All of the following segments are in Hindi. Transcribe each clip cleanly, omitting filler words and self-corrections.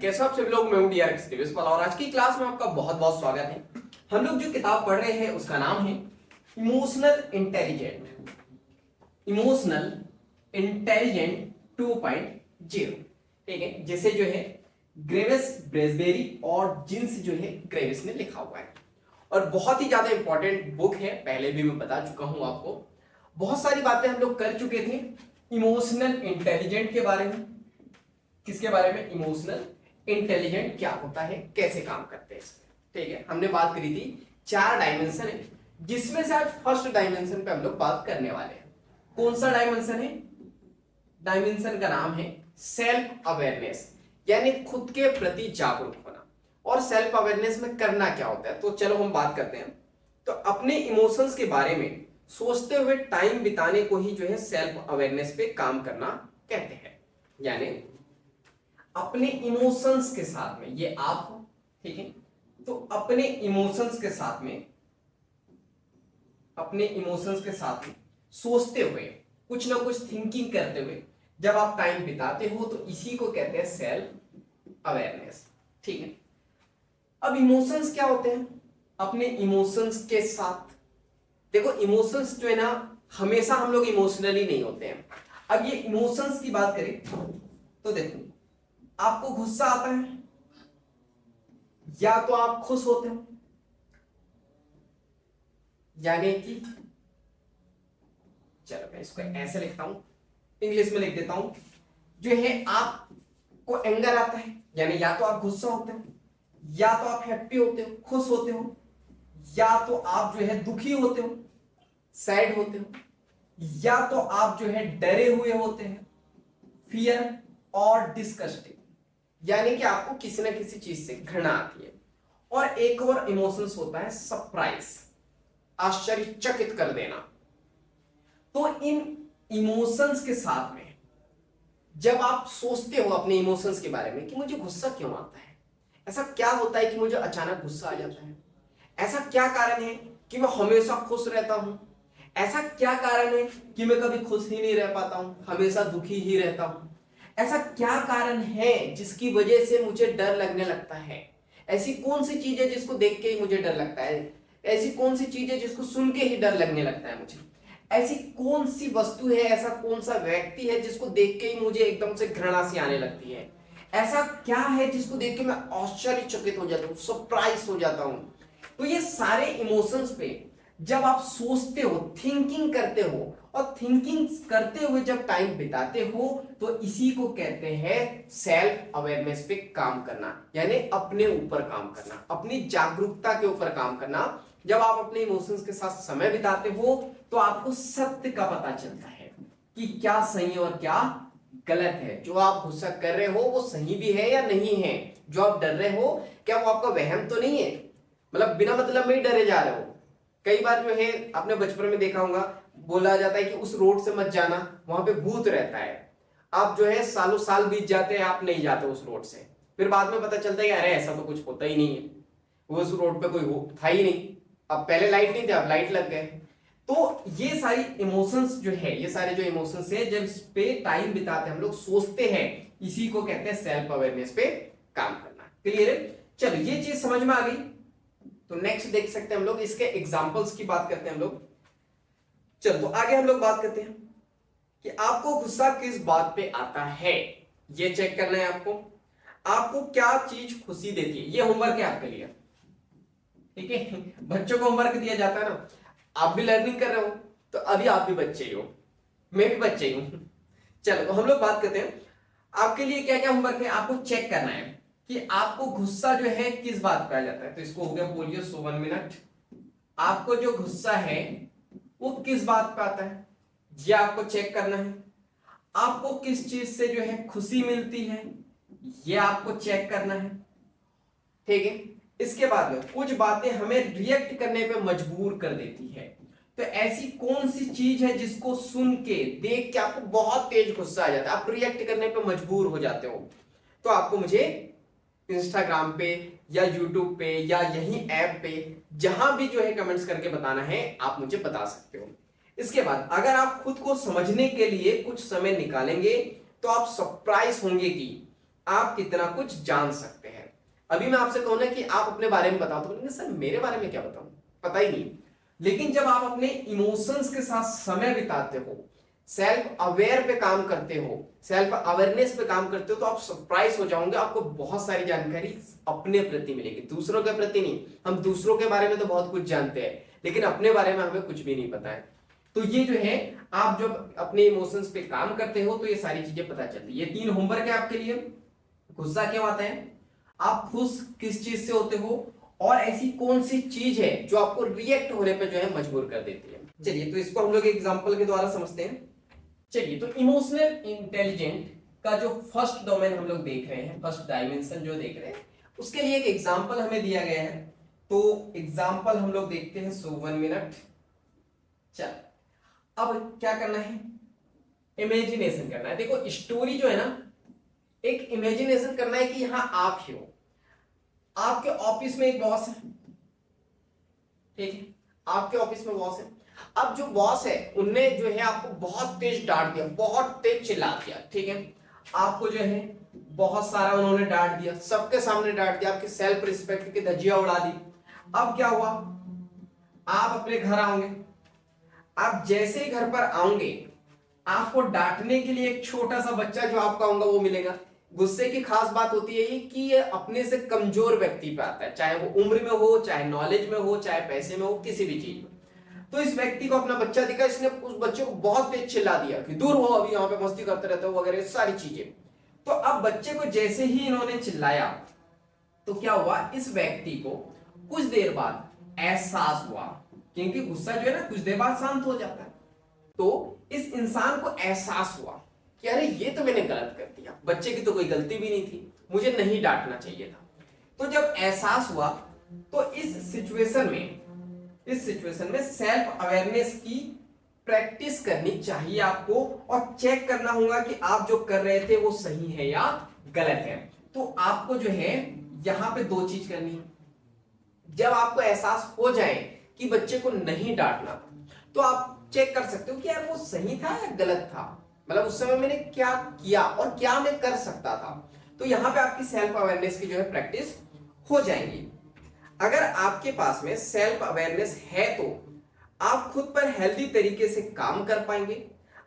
कैसे आप सभी लोग। मैं हूं डीआर एक्सक्लूसिव और आज की क्लास में आपका बहुत बहुत स्वागत है। हम लोग जो किताब पढ़ रहे हैं उसका नाम है इमोशनल इंटेलिजेंट, इमोशनल इंटेलिजेंट 2.0। ठीक है, जिसे जो है ग्रेविस ब्रेसबेरी और जिन्स जो है ग्रेविस ने लिखा हुआ है और बहुत ही ज्यादा इंपॉर्टेंट बुक है। पहले भी मैं बता चुका हूं आपको, बहुत सारी बातें हम लोग कर चुके थे इमोशनल इंटेलिजेंट के बारे में। किसके बारे में? इमोशनल इंटेलिजेंट क्या होता है, कैसे काम करते हैं इसमें। ठीक है, हमने बात करी थी 4 डायमेंशन है, जिसमें से आज फर्स्ट डायमेंशन पे हम लोग बात करने वाले हैं। कौन सा डायमेंशन है? डायमेंशन का नाम है सेल्फ अवेयरनेस, यानी खुद के प्रति जागरूक होना। और सेल्फ अवेयरनेस में करना क्या होता है, तो चलो हम बात करते हैं। तो अपने इमोशंस के बारे में सोचते हुए टाइम बिताने को ही जो है सेल्फ अवेयरनेस पे काम करना कहते हैं। यानी अपने इमोशंस के साथ में, ये आप हो, ठीक है, तो अपने इमोशंस के साथ में, अपने इमोशंस के साथ में सोचते हुए, कुछ ना कुछ थिंकिंग करते हुए जब आप टाइम बिताते हो तो इसी को कहते हैं सेल्फ अवेयरनेस। ठीक है, अब इमोशंस क्या होते हैं? अपने इमोशंस के साथ देखो, इमोशंस जो है ना, हमेशा हम लोग इमोशनली नहीं होते हैं। अब ये इमोशंस की बात करें तो देखो, आपको गुस्सा आता है या तो आप खुश होते हो, यानी कि चलो मैं इसको ऐसे लिखता हूं, इंग्लिश में लिख देता हूं, जो है आपको एंगर आता है, यानी या तो आप गुस्सा होते हो, या तो आप हैप्पी होते हो, खुश होते हो, या तो आप जो है दुखी होते हो, सैड होते हो, या तो आप जो है डरे हुए होते हैं, फियर और डिस्गस्टिंग, यानी कि आपको किसी ना किसी चीज से घृणा आती है। और एक और इमोशंस होता है सरप्राइज, आश्चर्यचकित कर देना। तो इन इमोशंस के साथ में जब आप सोचते हो अपने इमोशंस के बारे में कि मुझे गुस्सा क्यों आता है, ऐसा क्या होता है कि मुझे अचानक गुस्सा आ जाता है, ऐसा क्या कारण है कि मैं हमेशा खुश रहता हूं, ऐसा क्या कारण है कि मैं कभी खुश ही नहीं रह पाता हूं, हमेशा दुखी ही रहता हूं, ऐसा क्या कारण है जिसकी वजह से मुझे डर लगने लगता है, ऐसी कौन सी चीज है जिसको देख के ही मुझे डर लगता है, ऐसी कौन सी चीज है जिसको सुन के ही डर लगने लगता है मुझे, ऐसी कौन सी वस्तु है, ऐसा कौन सा व्यक्ति है जिसको देख के ही मुझे एकदम से घृणा सी आने लगती है, ऐसा क्या है जिसको देख के मैं आश्चर्यचकित हो जाता हूं, सरप्राइज हो जाता हूं। तो ये सारे इमोशंस पे जब आप सोचते हो, थिंकिंग करते हो, और थिंकिंग करते हुए जब टाइम बिताते हो तो इसी को कहते हैं सेल्फ अवेयरनेस पे काम करना, यानी अपने ऊपर काम करना, अपनी जागरूकता के ऊपर काम करना। जब आप अपने इमोशंस के साथ समय बिताते हो तो आपको सत्य का पता चलता है कि क्या सही और क्या गलत है। जो आप गुस्सा कर रहे हो वो सही भी है या नहीं है, जो आप डर रहे हो क्या वो आपका वहम तो नहीं है, मतलब बिना मतलब में ही डरे जा रहे हो। कई बार जो है आपने बचपन में देखा होगा, बोला जाता है कि उस रोड से मत जाना, वहां पे भूत रहता है। आप जो है सालों साल बीत जाते हैं, आप नहीं जाते उस रोड से, फिर बाद में पता चलता है कि अरे ऐसा तो कुछ होता ही नहीं है, वो उस रोड पे कोई था ही नहीं। अब पहले लाइट नहीं थे, अब लाइट लग गए। तो ये सारी इमोशंस जो है, ये सारे जो इमोशंस है, जब इस पे टाइम बिताते हम लोग, सोचते हैं, इसी को कहते हैं सेल्फ अवेयरनेस पे काम करना। क्लियर है? चलो ये चीज समझ में आ गई। तो नेक्स्ट देख सकते हैं हम लोग, इसके एग्जांपल्स की बात करते हैं हम लोग। चलो तो आगे हम लोग बात करते हैं कि आपको गुस्सा किस बात पे आता है, ये चेक करना है आपको। आपको क्या चीज खुशी देती है, ये होमवर्क है आपके लिए। ठीक है, बच्चों को होमवर्क दिया जाता है ना, आप भी लर्निंग कर रहे हो तो अभी आप भी बच्चे ही हो, मैं भी बच्चे ही हूं। चलो तो हम लोग बात करते हैं आपके लिए क्या क्या होमवर्क है। आपको चेक करना है कि आपको गुस्सा जो है किस बात पे आ जाता है। तो इसको हो गया, बोलिए सो 1 मिनट। आपको जो गुस्सा है वो किस बात पे आता है, ये आपको चेक करना है। आपको किस चीज से जो है खुशी मिलती है, ये आपको चेक करना है। ठीक है, इसके बाद में कुछ बातें हमें रिएक्ट करने पे मजबूर कर देती है। तो ऐसी कौन सी चीज है जिसको सुन के, देख के आपको बहुत तेज गुस्सा आ जाता है, आप रिएक्ट करने पे मजबूर हो जाते हो। तो आपको मुझे इंस्टाग्राम पे या यूट्यूब पे या यही ऐप पे जहां भी जो है कमेंट्स करके बताना है, आप मुझे बता सकते हो। इसके बाद अगर आप खुद को समझने के लिए कुछ समय निकालेंगे तो आप सरप्राइज होंगे कि आप कितना कुछ जान सकते हैं। अभी मैं आपसे कहूँ ना कि आप अपने बारे में बताओ, तो बोलेंगे सर मेरे बारे में क्या बताऊं, पता ही नहीं। लेकिन जब आप अपने इमोशंस के साथ समय बिताते हो, सेल्फ अवेयर पे काम करते हो, सेल्फ अवेयरनेस पे काम करते हो, तो आप सरप्राइज हो जाओगे, आपको बहुत सारी जानकारी अपने प्रति मिलेगी, दूसरों के प्रति नहीं। हम दूसरों के बारे में तो बहुत कुछ जानते हैं, लेकिन अपने बारे में हमें कुछ भी नहीं पता है। तो ये जो है, आप जब अपने इमोशंस पे काम करते हो तो ये सारी चीजें पता चलती है। ये 3 होमवर्क है आपके लिए। गुस्सा क्यों आता है, आप खुश किस चीज से होते हो, और ऐसी कौन सी चीज है जो आपको रिएक्ट होने पे जो है मजबूर कर देती है। चलिए तो इसको हम लोग एग्जांपल के द्वारा समझते हैं। चलिए तो इमोशनल इंटेलिजेंट का जो फर्स्ट डोमेन हम लोग देख रहे हैं, फर्स्ट डायमेंशन जो देख रहे हैं, उसके लिए एक एग्जांपल हमें दिया गया है। तो एग्जांपल हम लोग देखते हैं। सो 1 मिनट। चल अब क्या करना है, इमेजिनेशन करना है। देखो स्टोरी जो है ना, एक इमेजिनेशन करना है कि यहां आप ही हो, आपके ऑफिस में एक बॉस है, ठीक है, आपके ऑफिस में बॉस है। अब जो बॉस है उनने जो है आपको बहुत तेज डांट दिया, बहुत तेज चिल्ला दिया, ठीक है, आपको जो है बहुत सारा उन्होंने डांट दिया, सबके सामने डांट दिया, आपकी सेल्फ रिस्पेक्ट की धज्जियां उड़ा दी। अब क्या हुआ, आप अपने घर आओगे। आप जैसे ही घर पर आओगे, आपको डांटने के लिए एक छोटा सा बच्चा जो आपका होगा वो मिलेगा। गुस्से की खास बात होती है कि ये अपने से कमजोर व्यक्ति पे आता है, चाहे वो उम्र में हो, चाहे नॉलेज में हो, चाहे पैसे में हो, किसी भी चीज में। तो इस व्यक्ति को अपना बच्चा दिखा, इसने उस बच्चे को बहुत तेज चिल्ला दिया कि दूर हो, अभी यहाँ पे मस्ती करते रहते हो वगैरह सारी चीजें। तो अब बच्चे को जैसे ही इन्होंने चिल्लाया, तो क्या हुआ, इस व्यक्ति को कुछ देर बाद एहसास हुआ, क्योंकि गुस्सा जो है ना कुछ देर बाद शांत हो जाता है। तो इस इंसान को एहसास हुआ कि अरे ये तो मैंने गलत कर दिया, बच्चे की तो कोई गलती भी नहीं थी, मुझे नहीं डांटना चाहिए था। तो जब एहसास हुआ, तो इस सिचुएशन में सेल्फ अवेयरनेस की प्रैक्टिस करनी चाहिए आपको, और चेक करना होगा कि आप जो कर रहे थे वो सही है या गलत है। तो आपको जो है यहां पे 2 चीज करनी है। जब आपको एहसास हो जाए कि बच्चे को नहीं डांटना, तो आप चेक कर सकते हो कि यार वो सही था या गलत था, मतलब उस समय मैंने क्या किया और क्या मैं कर सकता था। तो यहां पे आपकी सेल्फ अवेयरनेस की जो है प्रैक्टिस हो जाएगी। अगर आपके पास में सेल्फ अवेयरनेस है तो आप खुद पर हेल्दी तरीके से काम कर पाएंगे,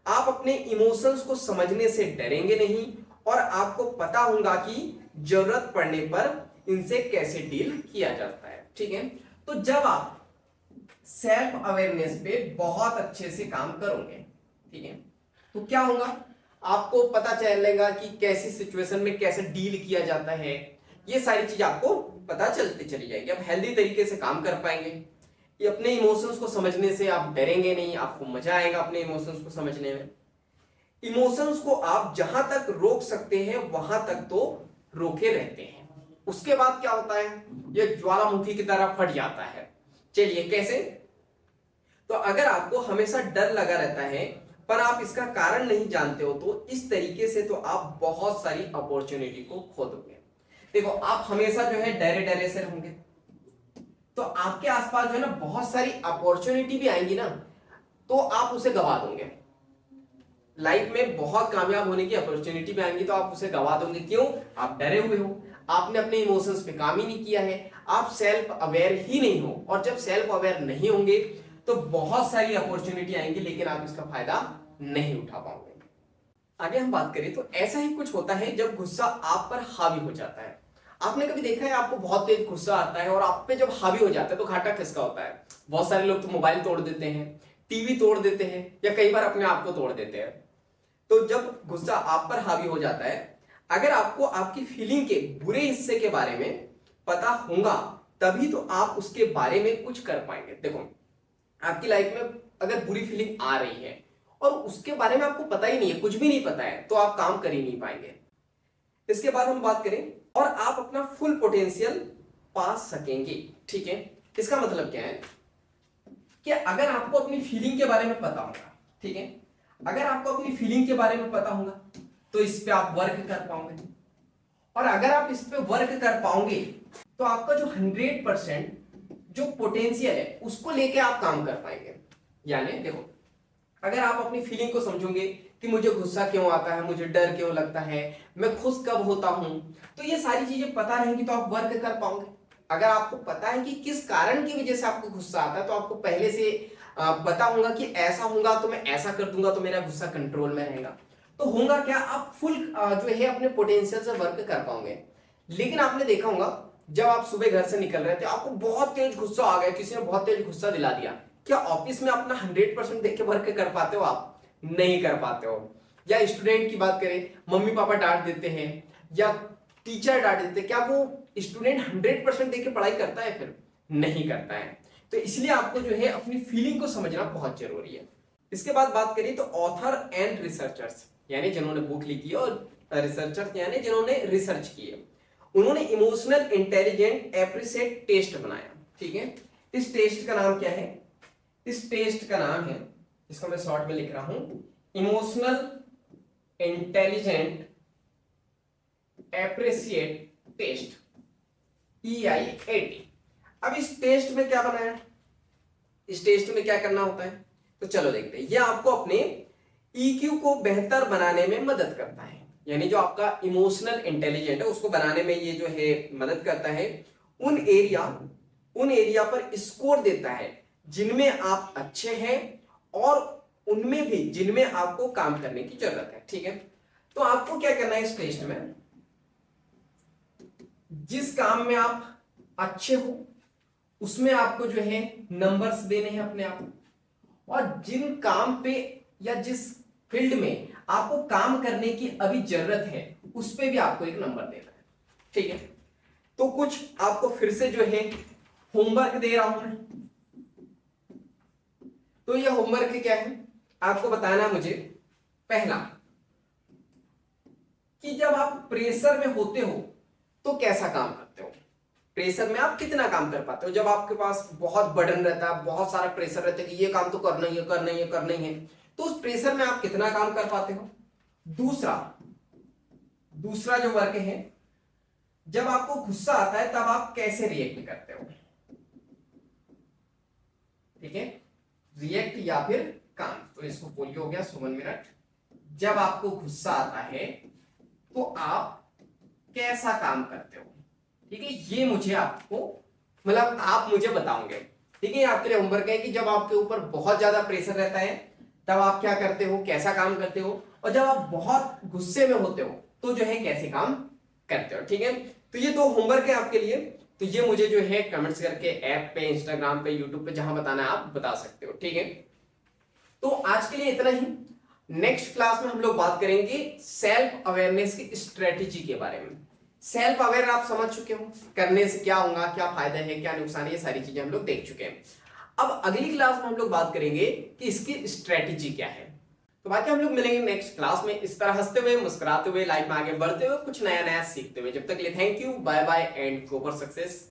आप अपने इमोशंस को समझने से डरेंगे नहीं, और आपको पता होगा कि जरूरत पड़ने पर इनसे कैसे डील किया जाता है, ठीक है। तो जब आप सेल्फ अवेयरनेस पे बहुत अच्छे से काम करोगे, ठीक है, तो क्या होगा, आपको पता चलेगा कि कैसी सिचुएशन में कैसे डील किया जाता है। ये सारी चीज आपको पता चलती चली जाएगी। आप हेल्दी तरीके से काम कर पाएंगे। ये अपने इमोशंस को समझने से आप डरेंगे नहीं, आपको मजा आएगा अपने इमोशंस को समझने में। इमोशंस को आप जहां तक रोक सकते हैं वहां तक तो रोके रहते हैं, उसके बाद क्या होता है, ये ज्वालामुखी की तरह फट जाता है। चलिए कैसे, तो अगर आपको हमेशा डर लगा रहता है पर आप इसका कारण नहीं जानते हो, तो इस तरीके से तो आप बहुत सारी अपॉर्चुनिटी को खो दोगे। देखो आप हमेशा जो है डरे डरे से रहेंगे, तो आपके आसपास जो है ना बहुत सारी अपॉर्चुनिटी भी आएंगी ना, तो आप उसे गवा दोगे। लाइफ में बहुत कामयाब होने की अपॉर्चुनिटी भी आएंगी तो आप उसे गवा दोगे। क्यों, आप डरे हुए हो, आपने अपने इमोशंस पे काम ही नहीं किया है, आप सेल्फ अवेयर ही नहीं हो। और जब सेल्फ अवेयर नहीं होंगे तो बहुत सारी अपॉर्चुनिटी आएंगी, लेकिन आप इसका फायदा नहीं उठा पाओगे। आगे हम बात करें तो ऐसा ही कुछ होता है जब गुस्सा आप पर हावी हो जाता है। आपने कभी देखा है, आपको बहुत तेज गुस्सा आता है और आप पे जब हावी हो जाता है तो घाटा किसका होता है। बहुत सारे लोग तो मोबाइल तोड़ देते हैं, टीवी तोड़ देते हैं, या कई बार अपने आप को तोड़ देते हैं। तो जब गुस्सा आप पर हावी हो जाता है, अगर आपको आपकी फीलिंग के बुरे हिस्से के बारे में पता होगा, तभी तो आप उसके बारे में कुछ कर पाएंगे। देखो आपकी लाइफ में अगर बुरी फीलिंग आ रही है और उसके बारे में आपको पता ही नहीं है, कुछ भी नहीं पता है, तो आप काम कर ही नहीं पाएंगे। इसके बाद हम बात करें, और आप अपना फुल पोटेंशियल पा सकेंगे, ठीक है। इसका मतलब क्या है कि अगर आपको अपनी फीलिंग के बारे में पता होगा, ठीक है, अगर आपको अपनी फीलिंग के बारे में पता होगा तो इस पे आप वर्क कर पाओगे, और अगर आप इस पे वर्क कर पाओगे तो आपका जो 100% जो पोटेंशियल है उसको लेके आप काम कर पाएंगे। यानी देखो अगर आप अपनी फीलिंग को समझोगे कि मुझे गुस्सा क्यों आता है, मुझे डर क्यों लगता है, मैं खुश कब होता हूं, तो ये सारी चीजें पता रहेंगी तो आप वर्क कर पाओगे। अगर आपको पता है कि किस कारण की वजह से आपको गुस्सा आता है तो आपको पहले से पता होगा कि ऐसा होगा तो मैं ऐसा कर दूंगा तो मेरा गुस्सा कंट्रोल में रहेगा, तो होगा क्या, आप फुल जो है अपने पोटेंशियल से वर्क कर पाओगे। लेकिन आपने देखा होगा जब आप सुबह घर से निकल रहे थे आपको बहुत तेज गुस्सा आ गया, किसी ने बहुत तेज गुस्सा दिला दिया, क्या ऑफिस में अपना 100% देख के वर्क कर पाते हो? आप नहीं कर पाते हो। या स्टूडेंट की बात करें, मम्मी पापा डांट देते हैं या टीचर डांट देते हैं, क्या वो स्टूडेंट 100% देख के पढ़ाई करता है? फिर नहीं करता है। तो इसलिए आपको जो है अपनी फीलिंग को समझना बहुत जरूरी है। इसके बाद बात करें तो ऑथर एंड रिसर्चर्स यानी जिन्होंने बुक लिखी है और रिसर्चर्स यानी जिन्होंने रिसर्च की है, उन्होंने इमोशनल इंटेलिजेंट एप्रिशिएट टेस्ट बनाया। ठीक है, इस टेस्ट का नाम क्या है? इस टेस्ट का नाम है, इसको मैं शॉर्ट में लिख रहा हूं, emotional intelligent appreciate test, EIAT। अब इस टेस्ट में क्या बनाया, इस टेस्ट में क्या करना होता है, तो चलो देखते हैं। ये आपको अपने EQ को बेहतर बनाने में मदद करता है, यानी जो आपका इमोशनल इंटेलिजेंट है उसको बनाने में ये जो है मदद करता है। उन एरिया पर स्कोर देता है जिनमें आप अच्छे हैं और उनमें भी जिनमें आपको काम करने की जरूरत है। ठीक है, तो आपको क्या करना है इस टेस्ट में, जिस काम में आप अच्छे हो उसमें आपको जो है नंबर्स देने हैं अपने आप, और जिन काम पे या जिस फील्ड में आपको काम करने की अभी जरूरत है उस पे भी आपको एक नंबर देना है। ठीक है, तो कुछ आपको फिर से जो है होमवर्क दे रहा हूं मैं। तो ये होमवर्क क्या है, आपको बताना मुझे पहला कि जब आप प्रेशर में होते हो तो कैसा काम करते हो, प्रेशर में आप कितना काम कर पाते हो। जब आपके पास बहुत बर्डन रहता है, बहुत सारा प्रेशर रहता है कि ये काम तो करना ही है, करना ही है, करना ही है, तो उस प्रेशर में आप कितना काम कर पाते हो। दूसरा जो वर्क है, जब आपको गुस्सा आता है तब आप कैसे रिएक्ट करते हो। ठीक है, रिएक्ट या फिर काम, तो इसको बोलिए हो गया सुमन मिनट। जब आपको गुस्सा आता है तो आप कैसा काम करते हो। ठीक है, ये मुझे आपको मतलब आप मुझे बताओगे। ठीक है, आपके लिए होमवर्क है कि जब आपके ऊपर बहुत ज्यादा प्रेशर रहता है तब आप क्या करते हो, कैसा काम करते हो, और जब आप बहुत गुस्से में होते हो तो जो है कैसे काम करते हो। ठीक है, तो ये दो होमवर्क है आपके लिए, तो ये मुझे जो है कमेंट्स करके ऐप पे, इंस्टाग्राम पे, यूट्यूब पे जहां बताना है आप बता सकते हो। ठीक है, तो आज के लिए इतना ही। नेक्स्ट क्लास में हम लोग बात करेंगे सेल्फ अवेयरनेस की स्ट्रेटेजी के बारे में। सेल्फ अवेयर आप समझ चुके हो, करने से क्या होगा, क्या फायदा है, क्या नुकसान है, ये सारी चीजें हम लोग देख चुके हैं। अब अगली क्लास में हम लोग बात करेंगे कि इसकी स्ट्रेटेजी क्या है। तो बाकी हम लोग मिलेंगे नेक्स्ट क्लास में, इस तरह हंसते हुए, मुस्कुराते हुए, लाइफ में आगे बढ़ते हुए, कुछ नया नया सीखते हुए। जब तक के लिए thank you, bye bye and go for success.